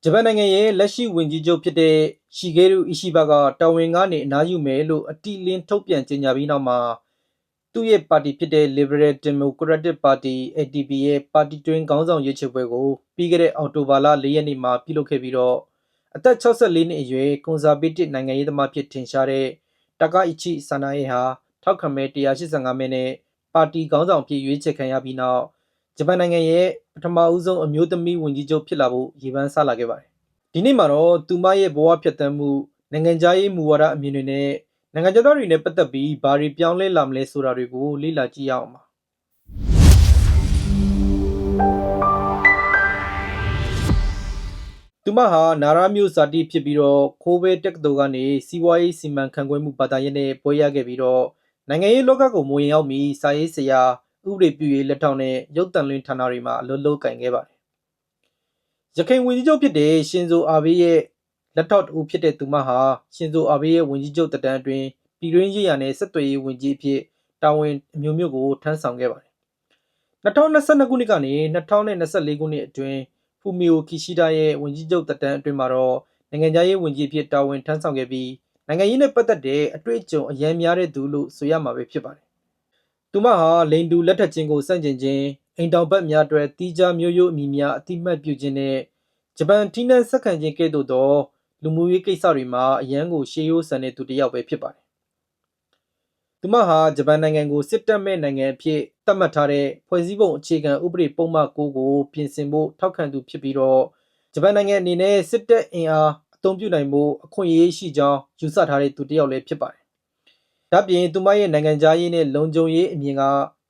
ဂျပန်နိုင်ငံရဲ့လက်ရှိဝန်ကြီးချုပ်ဖြစ်တဲ့ရှီဂေရုအီရှိဘကတာဝန်ကနေအနားယူမယ်လို့အတိအလင်းထုတ်ပြန်ကြေညာပြီးနောက်မှာသူ့ရဲ့ပါတီဖြစ်တဲ့ Liberal Democratic Party (ADP) ရဲ့ပါတီတွင်းခေါင်းဆောင်ရွေးချယ်ပွဲကိုပြီးခဲ့တဲ့အောက်တိုဘာလ4 ရက်နေ့မှာပြုလုပ်ခဲ့ပြီးတော့အသက်64နှစ်အရွယ်ကွန်ဆာဗေးတစ်နိုင်ငံရေးသမားဖြစ်ထင်ရှားတဲ့တာကာအီချီဆာနာယေဟာထောက်ခံမဲ185မဲနဲ့ပါတီခေါင်းဆောင်ဖြစ်ရွေးချယ်ခံရပြီးနောက်ဂျပန်နိုင်ငံရဲ့ပထမဦးဆုံးအမျိုးသမီးဝန်ကြီးချုပ်ဖြစ်လာဖို့ရည်မှန်းဆလာခဲ့ပါတယ်။ဒီနေ့မှာတော့သူမရဲ့ဘဝဖြတ်သန်းမှုနိုင်ငံခြားရေးမူဝါဒအမြင်တွေနဲ့နိုင်ငံခြားသားတွေနဲ့ပတ်သက်ပြီးဘာတွေပြောင်းလဲလာမလဲဆိုတာတွေကိုလေ့လာကြည့်ရအောင်ပါ။သူမဟာနာရမျိုးဇာတိဖြစ်ပြီးတော့ခိုးဘဲတက္ကသိုလ်ကနေစီးပွားရေးစီမံခန့်ခွဲမှုဘာသာရပ်နဲ့ပွဲရခဲ့ပြီးတော့နိုင်ငံရေးလောကကိုဝင်ရောက်ပြီးစာရေးဆရာဥပဒေပြုရေးလက်ထောက်နဲ့ရုပ်သံလွှင့်ဌာနတွေမှာအလုပ်လုပ်ကိုင်ခဲ့ပါတယ်။ရခိုင်ဝန်ကြီးချုပ်ဖြစ်တဲ့ရှင်ဇိုအာဘေးရဲ့လက်ထောက်တူဖြစ်တဲ့သူမဟာရှင်ဇိုအာဘေးရဲ့ဝန်ကြီးချုပ်တက်တန်းအတွင်းပြည်တွင်းရေးရာနဲ့ဆက်သွယ်ရေးဝန်ကြီးအဖြစ်တာဝန်အမျိုးမျိုးကိုထမ်းဆောင်ခဲ့ပါတယ်။2022ခုနှစ်ကနေ2024ခုနှစ်အတွင်းဖူမီယိုကီရှိဒါရဲ့ဝန်ကြီးချုပ်တက်တန်းအတွင်းမှာတော့နိုင်ငံခြားရေးဝန်ကြီးအဖြစ်တာဝန်ထမ်းဆောင်ခဲ့ပြီးနိုင်ငံရေးနဲ့ပတ်သက်တဲ့အတွေ့အကြုံအများများတဲ့သူလို့ဆိုရမှာပဲဖြစ်ပါတယ်။သူမဟာလိန်တူလက်ထပ်ခြင်းကိုစန့်ကျင်ခြင်းအိမ်တောင်ဘက်များအတွက်တီးခြားမျိုးရိုးအမည်များအတိမတ်ပြုခြင်းနဲ့ဂျပန်ထိနှံဆက်ခံခြင်းကဲ့သို့သောလူမှုရေးကိစ္စတွေမှာအရန်ကိုရှေးရိုးဆန်တဲ့သူတစ်ယောက်ပဲဖြစ်ပါတယ်။သူမဟာဂျပန်နိုင်ငံကိုစစ်တပ်မဲ့နိုင်ငံအဖြစ်သတ်မှတ်ထားတဲ့ဖွဲ့စည်းပုံအခြေခံဥပဒေပုံမှန်9ကိုပြင်ဆင်ဖို့ထောက်ခံသူဖြစ်ပြီးတော့ဂျပန်နိုင်ငံအနေနဲ့စစ်တပ်အင်အားအသုံးပြုနိုင်ဖို့အခွင့်အရေးရှိကြောင်းယူဆထားတဲ့သူတစ်ယောက်လည်းဖြစ်ပါတယ်။ဒါပြင်သူမရဲ့နိုင်ငံခြားရေးနဲ့လုံခြုံရေးအမြင်က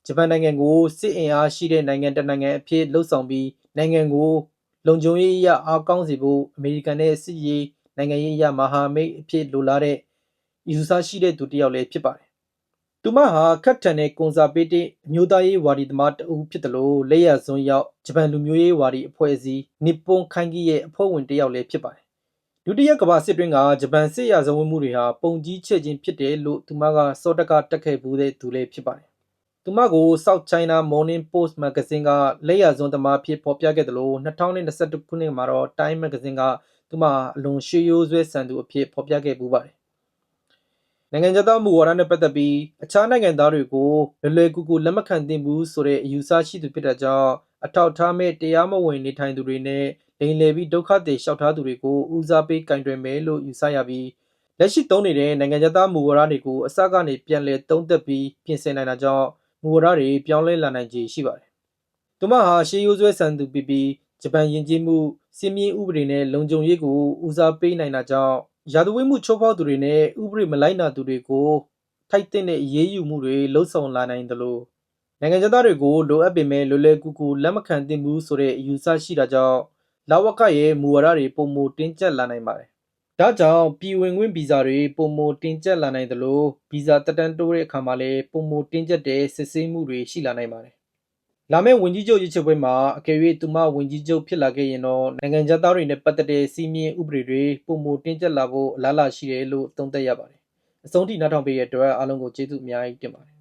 ဂျပန်နိုင်ငံကိုစစ်အင်အားရှိတဲ့နိုင်ငံတစ်နိုင်ငံအဖြစ်လှုပ်ဆောင်ပြီးနိုင်ငံကိုလုံခြုံရေးအရအားကောင်းစေဖို့အမေရိကန်နဲ့စစ်ရေးနိုင်ငံရေးအရမဟာမိတ်အဖြစ်လိုလားတဲ့ယူဆရှိတဲ့သူတစ်ယောက်လည်းဖြစ်ပါတယ်။သူမဟာခက်ထန်တဲ့ကွန်ဆာဗေးတစ်အမျိုးသားရေးဝါဒီသမားတဦးဖြစ်တယ်လို့လက်ရစွန်းရောက်ဂျပန်လူမျိုးရေးဝါဒီအဖွဲ့အစည်းနစ်ပွန်ခိုင်ကြီးရဲ့အဖွဲ့ဝင်တစ်ယောက်လည်းဖြစ်ပါတယ်။ဒုတိယကမ္ဘာစစ်တွင်းကဂျပန်စစ်ရာဇဝတ်မှုတွေဟာပုံကြီးချဲ့ခြင်းဖြစ်တယ်လို့သူမကစောတကတက်ခဲ့ဘူးတဲ့သူလည်းဖြစ်ပါတယ်။သူမကို South China Morning Post မဂ္ဂဇင်းကလက်ရစွန်းသမားဖြစ်ဖော်ပြခဲ့တယ်လို့2021ခုနှစ်မှာတော့ Time မဂ္ဂဇင်းကသူမအလွန်ရှေးရိုးဆွဲဆန်သူအဖြစ်ဖော်ပြခဲ့ပူးပါတယ်။နိုင်ငံခြားသားမူဝါဒနဲ့ပတ်သက်ပြီးအခြားနိုင်ငံသားတွေကိုလွယ်ကူကူလက်မခံသင့်ဘူးဆိုတဲ့အယူဆရှိသူဖြစ်တဲ့ကြောင့်အထောက်ထားမဲ့တရားမဝင်နေထိုင်သူတွေနဲ့လိမ်လည်ပြီးဒုက္ခသည်လျှောက်ထားသူတွေကိုဦးစားပေးကင်တွယ်မယ်လို့ယူဆရပြီးလက်ရှိသုံးနေတဲ့နိုင်ငံခြားသားမူဝါဒတွေကိုအစကနေပြန်လည်သုံးသပ်ပြီးပြင်ဆင်နိုင်တာကြောင့်မူဝါဒတွေပြောင်းလဲလာနိုင်ခြေရှိပါတယ်။သူမဟာရှေးရိုးဆွဲဆန်သူပြီးဂျပန်ယဉ်ကျေးမှုစီးမြင့်ဥပဒေနဲ့လုံခြုံရေးကိုဦးစားပေးနိုင်တာကြောင့်ရာဇဝတ်မှုချိုးဖောက်သူတွေနဲ့ဥပဒေမလိုက်နာသူတွေကိုထိုက်တဲ့အရေးယူမှုတွေလှုံ့ဆော်လာနိုင်တယ်လို့နိုင်ငံခြားသားတွေကိုလိုအပ်ပေမဲ့လွယ်လွယ်ကူကူလက်မခံသင့်ဘူးဆိုတဲ့အယူဆရှိတာကြောင့်လဝကရဲ့မူဝါဒတွေပုံမတင်းကျပ်လာနိုင်ပါတယ်။ဒါကြောင့်ပြည်ဝင်ခွင့်ဗီဇာတွေပုံမတင်းကျပ်လာနိုင်တယ်လို့ဗီဇာတက်တန်းတိုးတဲ့အခါမှာလည်းပုံမတင်းကျပ်တဲ့စစ်ဆေးမှုတွေရှိလာနိုင်ပါတယ်။လာမယ့်ဝန်ကြီးချုပ်ရွေးချယ်ပွဲမှာအကယ်၍သူမဝန်ကြီးချုပ်ဖြစ်လာခဲ့ရင်တော့နိုင်ငံခြားသားတွေနဲ့ပတ်သက်တဲ့စီးမြင့်ဥပဒေတွေပုံမတင်းကျပ်လာဖို့အလားအလာရှိတယ်လို့သုံးသပ်ရပါတယ်။အဆုံးထိနားထောင်ပေးတဲ့အတွက်အားလုံးကိုကျေးဇူးအများကြီးတင်ပါတယ်